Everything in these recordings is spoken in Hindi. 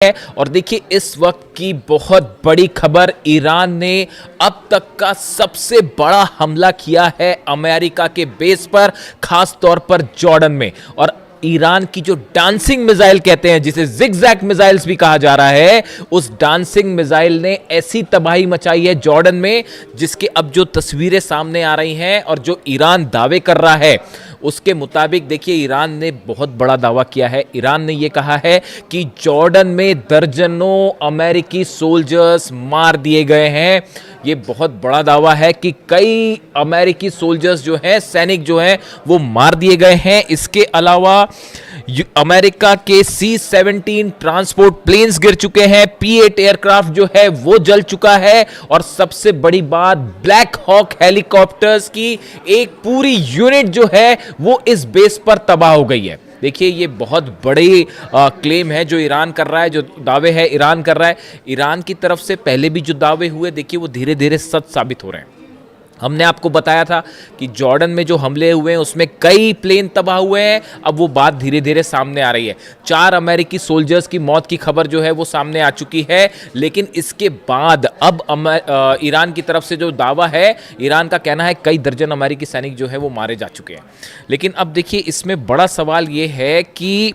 है। और देखिए इस वक्त की बहुत बड़ी खबर, ईरान ने अब तक का सबसे बड़ा हमला किया है अमेरिका के बेस पर, खास तौर पर जॉर्डन में। और ईरान की जो डांसिंग मिसाइल कहते हैं, जिसे जिगजैग मिसाइल्स भी कहा जा रहा है, उस डांसिंग मिसाइल ने ऐसी तबाही मचाई है जॉर्डन में, जिसके अब जो तस्वीरें सामने आ रही हैं और जो ईरान दावे कर रहा है उसके मुताबिक देखिए ईरान ने बहुत बड़ा दावा किया है। ईरान ने यह कहा है कि जॉर्डन में दर्जनों अमेरिकी सोल्जर्स मार दिए गए हैं। यह बहुत बड़ा दावा है कि कई अमेरिकी सोल्जर्स जो हैं, सैनिक जो हैं, वो मार दिए गए हैं। इसके अलावा अमेरिका के C-17 ट्रांसपोर्ट प्लेन्स गिर चुके हैं, P-8 एयरक्राफ्ट जो है वो जल चुका है, और सबसे बड़ी बात, ब्लैक हॉक हेलीकॉप्टर्स की एक पूरी यूनिट जो है वो इस बेस पर तबाह हो गई है। देखिए ये बहुत बड़ी क्लेम है जो ईरान कर रहा है, जो दावे है ईरान कर रहा है। ईरान की तरफ से पहले भी जो दावे हुए, देखिए वो धीरे धीरे सच साबित हो रहे हैं। हमने आपको बताया था कि जॉर्डन में जो हमले हुए हैं उसमें कई प्लेन तबाह हुए हैं। अब वो बात धीरे धीरे सामने आ रही है। 4 अमेरिकी सोल्जर्स की मौत की खबर जो है वो सामने आ चुकी है। लेकिन इसके बाद अब ईरान की तरफ से जो दावा है, ईरान का कहना है कई दर्जन अमेरिकी सैनिक जो है वो मारे जा चुके हैं। लेकिन अब देखिए इसमें बड़ा सवाल ये है कि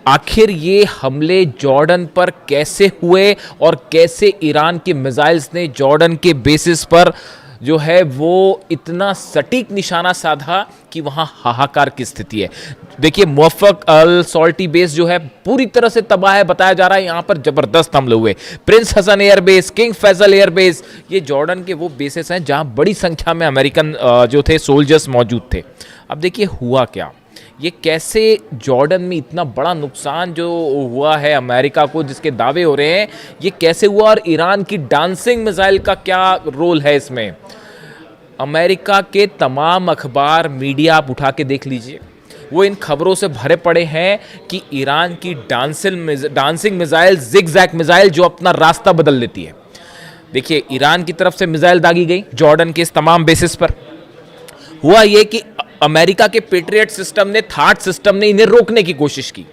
आखिर ये हमले जॉर्डन पर कैसे हुए और कैसे ईरान के मिसाइल्स ने जॉर्डन के बेसिस पर जो है वो इतना सटीक निशाना साधा कि वहां हाहाकार की स्थिति है। देखिए मुवफ़्फ़क़ अल सॉल्टी बेस जो है पूरी तरह से तबाह है, बताया जा रहा है यहां पर जबरदस्त हमले हुए। Prince Hassan airbase, king Faisal airbase, ये जॉर्डन के वो बेसेस हैं जहां बड़ी संख्या में अमेरिकन जो थे सोल्जर्स मौजूद थे। अब देखिए हुआ क्या, ये कैसे जॉर्डन में इतना बड़ा नुकसान जो हुआ है अमेरिका को, जिसके दावे हो रहे हैं, ये कैसे हुआ, और ईरान की डांसिंग मिसाइल का क्या रोल है इसमें। अमेरिका के तमाम अखबार, मीडिया आप उठा के देख लीजिए, वो इन खबरों से भरे पड़े हैं कि ईरान की डांसिंग मिसाइल, जिगजैग मिसाइल जो अपना रास्ता बदल लेती है। देखिए ईरान की तरफ से मिसाइल दागी गई जॉर्डन के इस तमाम बेसिस पर। हुआ ये कि अमेरिका के पेट्रियट सिस्टम ने, थाट सिस्टम ने इन्हें रोकने की कोशिश की।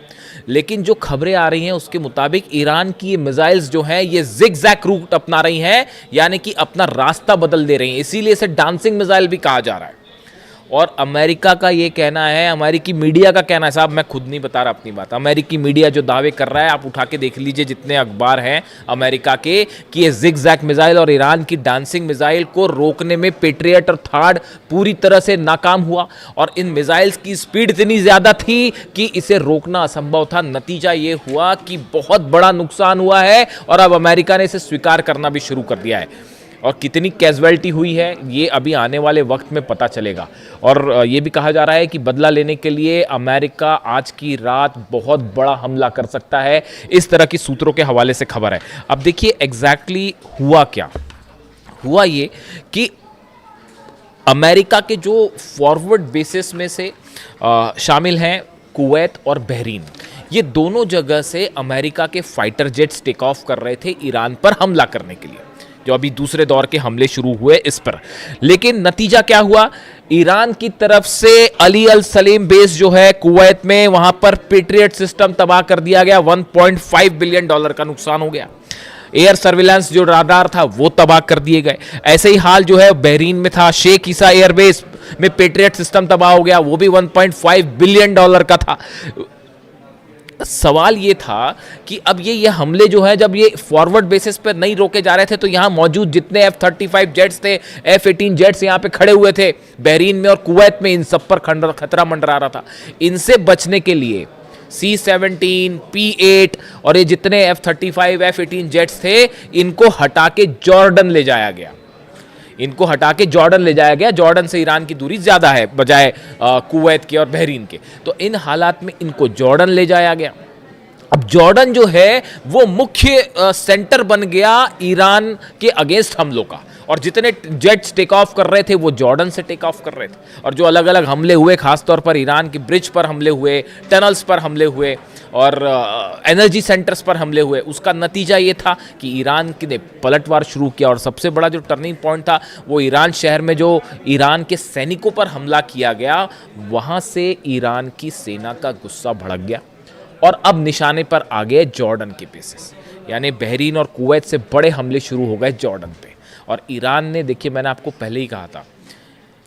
लेकिन जो खबरें आ रही हैं उसके मुताबिक ईरान की ये मिसाइल्स जो हैं ये जिगजैग रूट अपना रही हैं, यानी कि अपना रास्ता बदल दे रही हैं। इसीलिए इसे डांसिंग मिसाइल भी कहा जा रहा है। और अमेरिका का ये कहना है, अमेरिकी मीडिया का कहना है, साहब मैं खुद नहीं बता रहा अपनी बात, अमेरिकी मीडिया जो दावे कर रहा है, आप उठा के देख लीजिए जितने अखबार हैं अमेरिका के, कि ये जिगजैग मिसाइल और ईरान की डांसिंग मिसाइल को रोकने में पेट्रियट और थार्ड पूरी तरह से नाकाम हुआ। और इन मिसाइल्स की स्पीड इतनी ज़्यादा थी कि इसे रोकना असंभव था। नतीजा ये हुआ कि बहुत बड़ा नुकसान हुआ है, और अब अमेरिका ने इसे स्वीकार करना भी शुरू कर दिया है। और कितनी कैजुअलिटी हुई है ये अभी आने वाले वक्त में पता चलेगा। और ये भी कहा जा रहा है कि बदला लेने के लिए अमेरिका आज की रात बहुत बड़ा हमला कर सकता है, इस तरह की सूत्रों के हवाले से खबर है। अब देखिए एग्जैक्टली हुआ क्या। हुआ ये कि अमेरिका के जो फॉरवर्ड बेसिस में से शामिल हैं कुवैत और बहरीन, ये दोनों जगह से अमेरिका के फाइटर जेट्स टेक ऑफ कर रहे थे ईरान पर हमला करने के लिए, जो अभी दूसरे दौर के हमले शुरू हुए इस पर। लेकिन नतीजा क्या हुआ, ईरान की तरफ से अली अल सलेम बेस जो है कुवैत में, वहां पर पेट्रियट सिस्टम तबाह कर दिया गया। $1.5 बिलियन का नुकसान हो गया। एयर सर्विलांस जो राडार था वो तबाह कर दिए गए। ऐसे ही हाल जो है बहरीन में था, शेख ईसा एयरबेस में पेट्रियट सिस्टम तबाह हो गया, वो भी $1.5 बिलियन का था। सवाल ये था कि अब ये हमले जो है, जब ये फॉरवर्ड बेसिस पर नहीं रोके जा रहे थे, तो यहां मौजूद जितने F-35 जेट्स थे, F-18 जेट्स यहां पे खड़े हुए थे बहरीन में और कुवैत में, इन सब पर खतरा मंडरा रहा था। इनसे बचने के लिए C-17, P-8 और ये जितने F-35 F-18 जेट्स थे, इनको हटा के जॉर्डन ले जाया गया। इनको हटा के जॉर्डन ले जाया गया। जॉर्डन से ईरान की दूरी ज़्यादा है बजाय कुवैत के और बहरीन के, तो इन हालात में इनको जॉर्डन ले जाया गया। अब जॉर्डन जो है वो मुख्य सेंटर बन गया ईरान के अगेंस्ट हमलों का, और जितने जेट्स टेक ऑफ कर रहे थे वो जॉर्डन से टेक ऑफ कर रहे थे। और जो अलग अलग हमले हुए, खासतौर पर ईरान की ब्रिज पर हमले हुए, टनल्स पर हमले हुए और एनर्जी सेंटर्स पर हमले हुए, उसका नतीजा ये था कि ईरान ने पलटवार शुरू किया। और सबसे बड़ा जो टर्निंग पॉइंट था वो ईरान शहर में जो ईरान के सैनिकों पर हमला किया गया, वहाँ से ईरान की सेना का गुस्सा भड़क गया और अब निशाने पर आ गए जॉर्डन के बेसिस, यानी बहरीन और कुवैत से बड़े हमले शुरू हो गए जॉर्डन पे। और ईरान ने, देखिए मैंने आपको पहले ही कहा था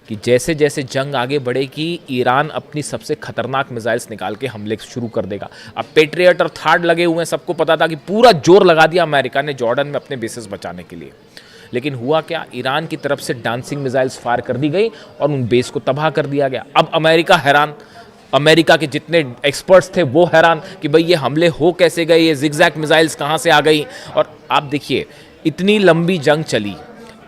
कि जैसे जैसे जंग आगे बढ़ेगी ईरान अपनी सबसे खतरनाक मिसाइल्स निकाल के हमले शुरू कर देगा। अब पेट्रियट और थार्ड लगे हुए हैं, सबको पता था कि पूरा जोर लगा दिया अमेरिका ने जॉर्डन में अपने बेसिस बचाने के लिए। लेकिन हुआ क्या, ईरान की तरफ से डांसिंग मिसाइल्स फायर कर दी गई और उन बेस को तबाह कर दिया गया। अब अमेरिका हैरान, अमेरिका के जितने एक्सपर्ट्स थे वो हैरान कि भाई ये हमले हो कैसे गए, ये जिगजैग मिसाइल्स कहाँ से आ गई। और आप देखिए इतनी लंबी जंग चली,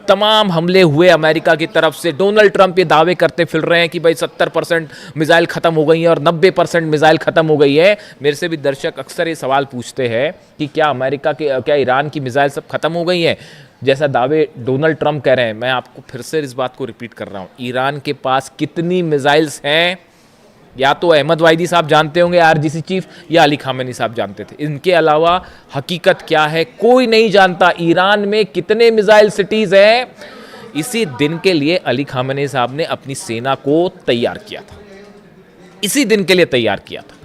तमाम हमले हुए अमेरिका की तरफ से। डोनाल्ड ट्रंप ये दावे करते फिर रहे हैं कि भाई 70% मिसाइल ख़त्म हो गई है और 90% मिसाइल ख़त्म हो गई है। मेरे से भी दर्शक अक्सर ये सवाल पूछते हैं कि क्या ईरान की मिसाइल सब खत्म हो गई है, जैसा दावे डोनाल्ड ट्रंप कह रहे हैं। मैं आपको फिर से इस बात को रिपीट कर रहा हूँ, ईरान के पास कितनी मिसाइल्स हैं या तो अहमद वाहिदी साहब जानते होंगे, आरजीसी चीफ, या अली खामेनी साहब जानते थे। इनके अलावा हकीकत क्या है कोई नहीं जानता। ईरान में कितने मिसाइल सिटीज हैं, इसी दिन के लिए अली खामेनी साहब ने अपनी सेना को तैयार किया था, इसी दिन के लिए तैयार किया था।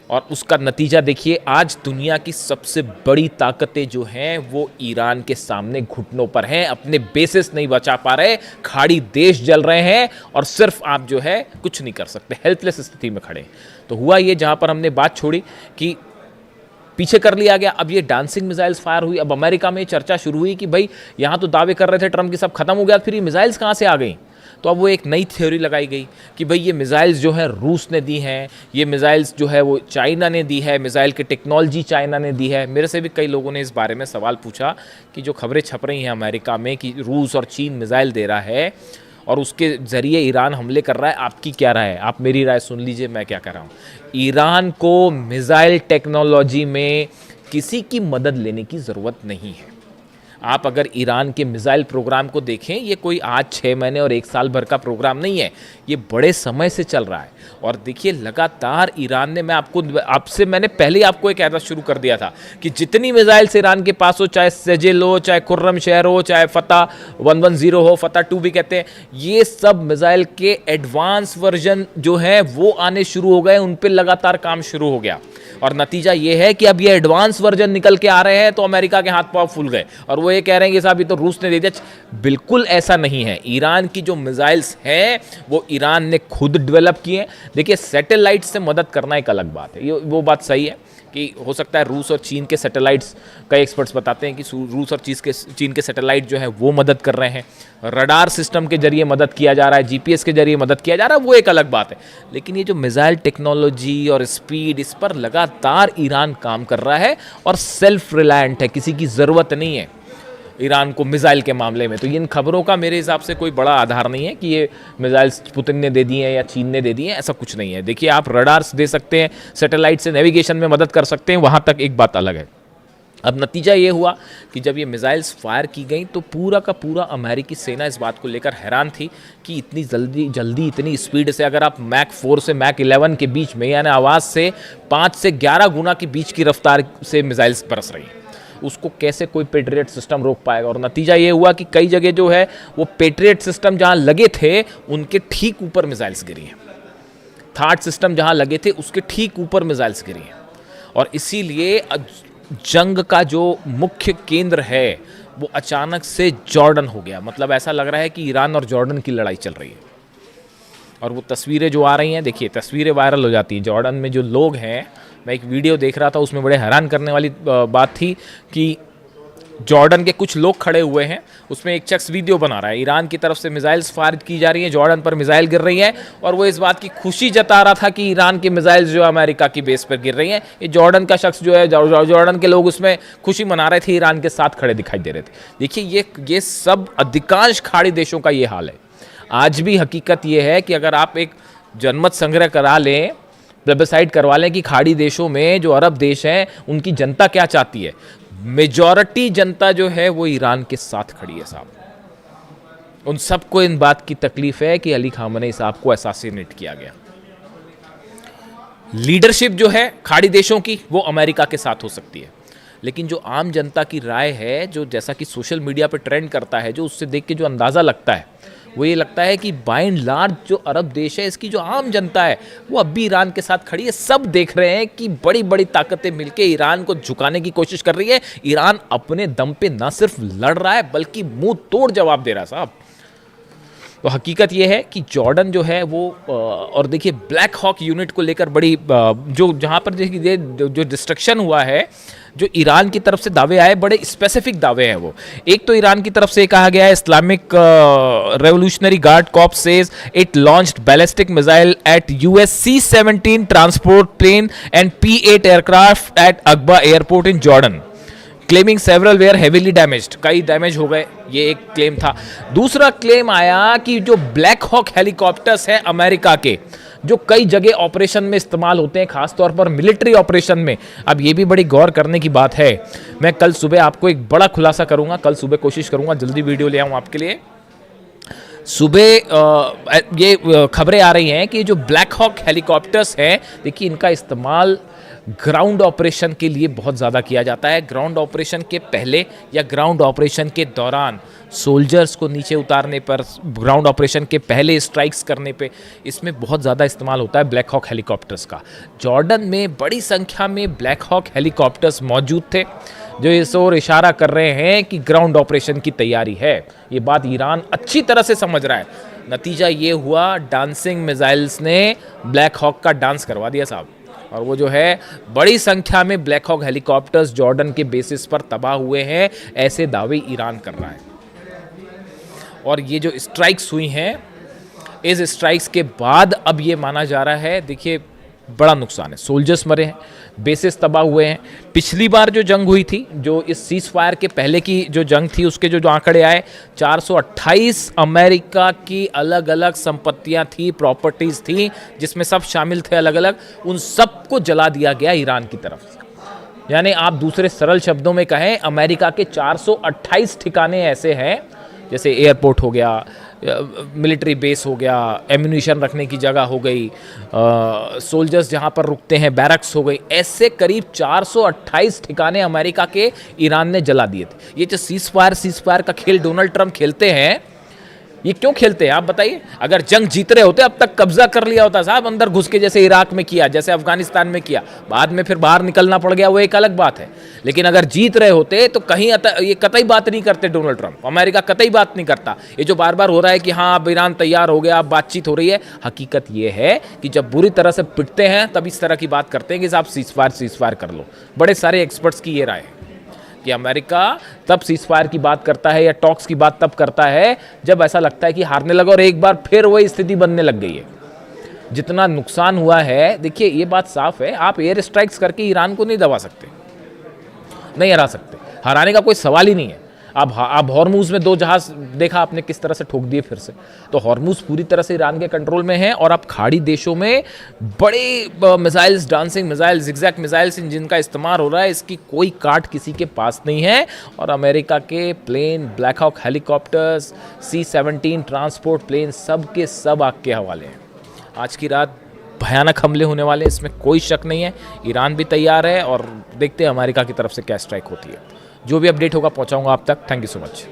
और उसका नतीजा देखिए, आज दुनिया की सबसे बड़ी ताकतें जो हैं वो ईरान के सामने घुटनों पर हैं, अपने बेसिस नहीं बचा पा रहे, खाड़ी देश जल रहे हैं और सिर्फ आप जो है कुछ नहीं कर सकते, हेल्पलेस स्थिति में खड़े। तो हुआ ये, जहां पर हमने बात छोड़ी कि पीछे कर लिया गया, अब ये डांसिंग मिसाइल्स फायर हुई। अब अमेरिका में चर्चा शुरू हुई कि भाई यहां तो दावे कर रहे थे ट्रंप की सब खत्म हो गया, फिर ये मिसाइल्स कहां से आ गई। तो अब वो एक नई थ्योरी लगाई गई कि भाई ये मिसाइल्स जो है रूस ने दी हैं, ये मिसाइल्स जो है वो चाइना ने दी है, मिसाइल की टेक्नोलॉजी चाइना ने दी है। मेरे से भी कई लोगों ने इस बारे में सवाल पूछा कि जो खबरें छप रही हैं अमेरिका में कि रूस और चीन मिसाइल दे रहा है और उसके ज़रिए ईरान हमले कर रहा है, आपकी क्या राय है? आप मेरी राय सुन लीजिए, मैं क्या कर रहा हूँ। ईरान को मिसाइल टेक्नोलॉजी में किसी की मदद लेने की ज़रूरत नहीं है। आप अगर ईरान के मिसाइल प्रोग्राम को देखें, ये कोई आज 6 महीने और 1 साल भर का प्रोग्राम नहीं है, ये बड़े समय से चल रहा है। और देखिए लगातार ईरान ने, मैंने पहले ही आपको एक कहना शुरू कर दिया था कि जितनी मिसाइल्स ईरान के पास हो, चाहे सेजिल हो, चाहे खुर्रम शहर हो, चाहे फतह 110 हो, फतह 2 भी कहते हैं, ये सब मिसाइल के एडवांस वर्जन जो है वो आने शुरू हो गए, उन पर लगातार काम शुरू हो गया। और नतीजा ये है कि अब ये एडवांस वर्जन निकल के आ रहे हैं तो अमेरिका के हाथ पांव फूल गए और वो ये कह रहे हैं कि साहब ये तो रूस ने दे दिया। बिल्कुल ऐसा नहीं है। ईरान की जो मिसाइल्स हैं वो ईरान ने खुद डेवलप किए हैं। देखिए सैटेलाइट से मदद करना एक अलग बात है, ये वो बात सही है कि हो सकता है रूस और चीन के सैटेलाइट्स, कई एक्सपर्ट्स बताते हैं कि रूस और चीन के सैटेलाइट जो है वो मदद कर रहे हैं, रडार सिस्टम के जरिए मदद किया जा रहा है, जीपीएस के जरिए मदद किया जा रहा है, वो एक अलग बात है। लेकिन ये जो मिसाइल टेक्नोलॉजी और स्पीड, इस पर लगातार ईरान काम कर रहा है और सेल्फ रिलायंट है, किसी की ज़रूरत नहीं है ईरान को मिसाइल के मामले में। तो इन खबरों का मेरे हिसाब से कोई बड़ा आधार नहीं है कि ये मिसाइल्स पुतिन ने दे दी हैं या चीन ने दे दी हैं, ऐसा कुछ नहीं है। देखिए आप रडार्स दे सकते हैं, सैटेलाइट से नेविगेशन में मदद कर सकते हैं, वहाँ तक एक बात अलग है। अब नतीजा ये हुआ कि जब ये मिसाइल्स फायर की गई तो पूरा का पूरा अमेरिकी सेना इस बात को लेकर हैरान थी कि इतनी जल्दी इतनी स्पीड से, अगर आप मैक 4 से मैक 11 के बीच में, यानी आवाज़ से 5 से 11 गुना के बीच की रफ्तार से मिसाइल्स बरस रही हैं, उसको कैसे कोई पेट्रियट सिस्टम रोक पाएगा। और नतीजा ये हुआ कि कई जगह जो है वो पेट्रियट सिस्टम जहां लगे थे उनके ठीक ऊपर मिसाइल्स गिरी हैं, थार्ड सिस्टम जहां लगे थे उसके ठीक ऊपर मिसाइल्स गिरी हैं। और इसीलिए जंग का जो मुख्य केंद्र है वो अचानक से जॉर्डन हो गया। मतलब ऐसा लग रहा है कि ईरान और जॉर्डन की लड़ाई चल रही है। और वो तस्वीरें जो आ रही हैं, देखिए तस्वीरें वायरल हो जाती हैं। जॉर्डन में जो लोग हैं, मैं एक वीडियो देख रहा था, उसमें बड़े हैरान करने वाली बात थी कि जॉर्डन के कुछ लोग खड़े हुए हैं, उसमें एक शख्स वीडियो बना रहा है, ईरान की तरफ से मिसाइल्स फायर की जा रही हैं, जॉर्डन पर मिसाइल गिर रही है, और वो इस बात की खुशी जता रहा था कि ईरान की मिसाइल्स जो अमेरिका की बेस पर गिर रही हैं। ये जॉर्डन का शख्स जो है, जॉर्डन के लोग उसमें खुशी मना रहे थे, ईरान के साथ खड़े दिखाई दे रहे थे। देखिए ये सब अधिकांश खाड़ी देशों का ये हाल है। आज भी हकीकत ये है कि अगर आप एक जनमत संग्रह करा लें, प्लेबिसाइड करवा लें कि खाड़ी देशों में जो अरब देश हैं उनकी जनता क्या चाहती है, मेजॉरिटी जनता जो है वो ईरान के साथ खड़ी है साहब। उन सबको इन बात की तकलीफ है कि अली खामेनी साहब को असैसिनेट किया गया। लीडरशिप जो है खाड़ी देशों की वो अमेरिका के साथ हो सकती है, लेकिन जो आम जनता की राय है, जो जैसा कि सोशल मीडिया पे ट्रेंड करता है, जो उससे देख के जो अंदाज़ा लगता है वो ये लगता है कि बाय एंड लार्ज जो अरब देश है, इसकी जो आम जनता है वो अब भी ईरान के साथ खड़ी है। सब देख रहे हैं कि बड़ी बड़ी ताकतें मिलकर ईरान को झुकाने की कोशिश कर रही है। ईरान अपने दम पे न सिर्फ लड़ रहा है बल्कि मुंह तोड़ जवाब दे रहा है साहब। तो हकीकत ये है कि जॉर्डन जो है वो और देखिए ब्लैक हॉक यूनिट को लेकर बड़ी जो जहाँ पर देखिए जो डिस्ट्रक्शन हुआ है, जो ईरान की तरफ से दावे आए, बड़े स्पेसिफिक दावे हैं वो। एक तो ईरान की तरफ से कहा गया है Islamic revolutionary guard corps says it launched ballistic missile at US C-17 transport plane and P-8 aircraft at Aqaba airport in Jordan, claiming several were heavily damaged, कई डैमेज हो गए, ये एक क्लेम था। दूसरा क्लेम आया कि जो ब्लैक हॉक हेलीकॉप्टर्स हैं अमेरिका के, जो कई जगह ऑपरेशन में इस्तेमाल होते हैं, खासतौर पर मिलिट्री ऑपरेशन में। अब ये भी बड़ी गौर करने की बात है। मैं कल सुबह आपको एक बड़ा खुलासा करूंगा, कल सुबह कोशिश करूंगा जल्दी वीडियो ले आऊं आपके लिए। सुबह ये खबरें आ रही हैं कि जो ब्लैक हॉक हेलीकॉप्टर्स हैं, देखिए इनका इस्तेमाल ग्राउंड ऑपरेशन के लिए बहुत ज़्यादा किया जाता है। ग्राउंड ऑपरेशन के पहले या ग्राउंड ऑपरेशन के दौरान सोल्जर्स को नीचे उतारने पर, ग्राउंड ऑपरेशन के पहले स्ट्राइक्स करने पे, इसमें बहुत ज़्यादा इस्तेमाल होता है ब्लैक हॉक हेलीकॉप्टर्स का। जॉर्डन में बड़ी संख्या में ब्लैक हॉक हेलीकॉप्टर्स मौजूद थे, जो इस ओर इशारा कर रहे हैं कि ग्राउंड ऑपरेशन की तैयारी है। ये बात ईरान अच्छी तरह से समझ रहा है। नतीजा ये हुआ, डांसिंग मिसाइल्स ने ब्लैक हॉक का डांस करवा दिया साहब। और वो जो है बड़ी संख्या में ब्लैक हॉक हेलीकॉप्टर्स जॉर्डन के बेसिस पर तबाह हुए हैं, ऐसे दावे ईरान कर रहा है। और ये जो स्ट्राइक्स हुई हैं, इस स्ट्राइक्स के बाद अब ये माना जा रहा है, देखिए बड़ा नुकसान है, सोल्जर्स मरे हैं, बेसिस तबाह हुए हैं। पिछली बार जो जंग हुई थी, जो इस सीज फायर के पहले की जो जंग थी, उसके जो आंकड़े आए, 428 अमेरिका की अलग अलग संपत्तियां थी, प्रॉपर्टीज थी, जिसमें सब शामिल थे अलग अलग, उन सबको जला दिया गया ईरान की तरफ से। यानी आप दूसरे सरल शब्दों में कहें, अमेरिका के 428 ठिकाने ऐसे हैं, जैसे एयरपोर्ट हो गया, मिलिट्री बेस हो गया, एम्यूनिशन रखने की जगह हो गई, सोल्जर्स जहां पर रुकते हैं, बैरक्स हो गई, ऐसे करीब 428 ठिकाने अमेरिका के ईरान ने जला दिए थे। ये जो सीज फायर का खेल डोनाल्ड ट्रंप खेलते हैं, ये क्यों खेलते हैं आप बताइए? अगर जंग जीत रहे होते अब तक कब्जा कर लिया होता साहब, अंदर घुस के, जैसे इराक में किया, जैसे अफगानिस्तान में किया, बाद में फिर बाहर निकलना पड़ गया, वो एक अलग बात है। लेकिन अगर जीत रहे होते तो कहीं ये कतई बात नहीं करते डोनाल्ड ट्रंप, अमेरिका कतई बात नहीं करता। ये जो बार बार हो रहा है कि हाँ अब ईरान तैयार हो गया, अब बातचीत हो रही है, हकीकत ये है कि जब बुरी तरह से पिटते हैं तब इस तरह की बात करते हैं कि साहब सीज फायर कर लो। बड़े सारे एक्सपर्ट्स की ये राय है कि अमेरिका तब सीज फायर की बात करता है या टॉक्स की बात तब करता है जब ऐसा लगता है कि हारने लगा, और एक बार फिर वही स्थिति बनने लग गई है। जितना नुकसान हुआ है, देखिए ये बात साफ है, आप एयर स्ट्राइक्स करके ईरान को नहीं दबा सकते, नहीं हरा सकते, हराने का कोई सवाल ही नहीं है। अब हॉर्मूज में 2 जहाज देखा आपने किस तरह से ठोक दिए फिर से, तो हॉर्मूज पूरी तरह से ईरान के कंट्रोल में है। और अब खाड़ी देशों में बड़े missiles, dancing missiles, zigzag missiles, जिनका इस्तेमाल हो रहा है, इसकी कोई काट किसी के पास नहीं है। और अमेरिका के plane, black hawk helicopters, C-17 transport plane, सब के सब आग के हवाले हैं। आज की रात भयानक हमले होने वाले, इसमें कोई शक नहीं है। ईरान भी तैयार है और देखते हैं अमेरिका की तरफ से क्या स्ट्राइक होती है। जो भी अपडेट होगा पहुंचाऊंगा आप तक। Thank you so much.